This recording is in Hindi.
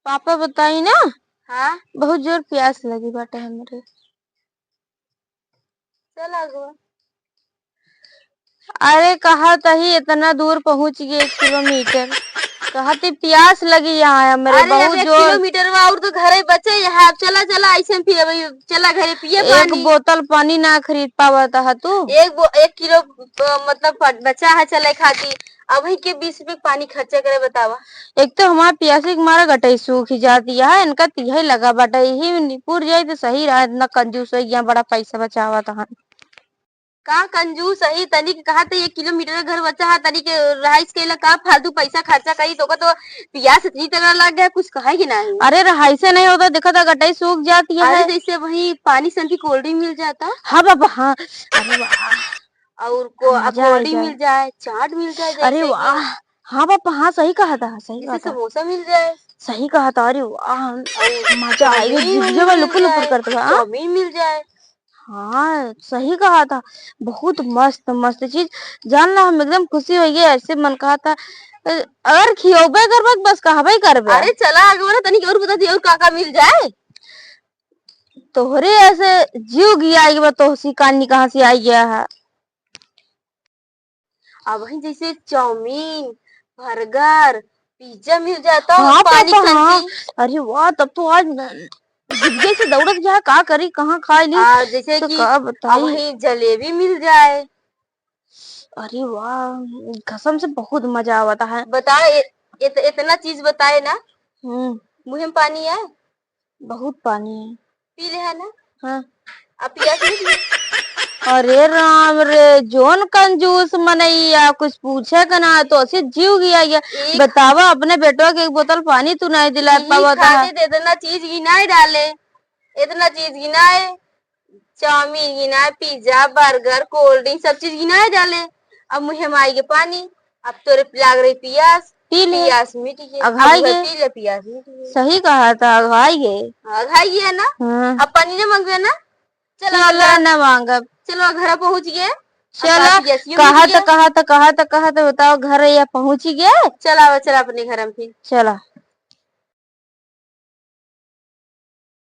पापा बताई ना। हाँ बहुत जोर प्यास लगी बाटे हमरे। चल आगो। अरे कहा तही इतना दूर पहुंच गए 1 किलोमीटर। कहती प्यास लगी यहाँ हमरे अरे अब बहुत 1 जोर। किलोमीटर और तो घरे बचे है। अब चला चला ऐसे फिर अभी चला घरे पिए एक पानी। बोतल पानी ना खरीद पावा था तू। 1 किलो मतलब बचा है चले खाती। अभी के 20 रुपए पानी खर्चा करे बतावा। एक तो हमारा प्यासे के मारा गटाई सूख ही जाती है इनका तिहे लगा बाटा यही पूर जाए तो सही रहा। इतना कंजूस है यहाँ बड़ा पैसा बचावा था। का कंजूस है तनी के कहा 1 किलोमीटर घर बचा है तनी के राइस के का फालतू पैसा खर्चा करी तो प्यास इतनी तरह लग गया कुछ कहा कि नहीं। अरे रहाई से नहीं होता देखा था गटाई सूख जाती है। अरे जैसे वही पानी सन की कोल्ड ड्रिंक मिल जाता। हाँ बाबा हाँ। अरे वाह और मजा आ कोल्ड ड्रिंक जाए। मिल जाए चाट मिल जाए अरे जैसे वाह कि हाँ पापा हाँ सही कहा था सही कहा जैसे था। समोसा मिल जाए। सही कहा था। अरे वाह और मजा आएगा चाउमीन जिभ मिल लुपुर लुपुर जाए। करते हुए हाँ। चाउमीन मिल जाए। हाँ सही कहा था। बहुत मस्त मस्त चीज जान ला हम एकदम खुशी हो गए ऐसे मन कहा था। अगर खियोबे कर बस कहबे करबे। अरे चला आगे ना तनिक और बता दियो और का मिल जाए। तोहरे ऐसे जीव गया आई तो कहानी कहाँ से आई गया है। अब वही जैसे चाउमीन बर्गर पिज्जा मिल जाता हाँ पानी पापा हाँ। सनकी। अरे वाह तब तो आज जिज्ञे से दौड़त जा का करी कहाँ खा ली। जैसे तो कि का अब बताई। वही जलेबी मिल जाए। अरे वाह कसम से बहुत मजा आवता है। बता इतना चीज बताए ना हम्म मुंह में पानी है। बहुत पानी है। पी ले है ना। हाँ। अब पियास मिटी। अरे राम रे जोन कंजूस मनैया कुछ पूछे का ना तो ऐसे जीव गया ये बतावा अपने बेटवा के 1 बोतल पानी तू नहीं दिला पावा था। खाते इतना चीज गिनाए डाले। इतना चीज गिनाए चाउमीन गिनाए पिज्जा बर्गर कोल्ड ड्रिंक सब चीज गिनाए डाले। अब मुँह में आई के पानी। अब तोरे लाग रही प्यास पी ले प्यास मिट गई अघाई अब गे। पी ले प्यास मिट गई। सही कहा था अघाई गे। अघाई है ना। हाँ। अब पानी ने मंगवे ना। चलो चला न मांगा। चलो घर पहुंच गए। चला कहा था बताओ घर या पहुंच ही गया। चला अपने घर में फिर चला।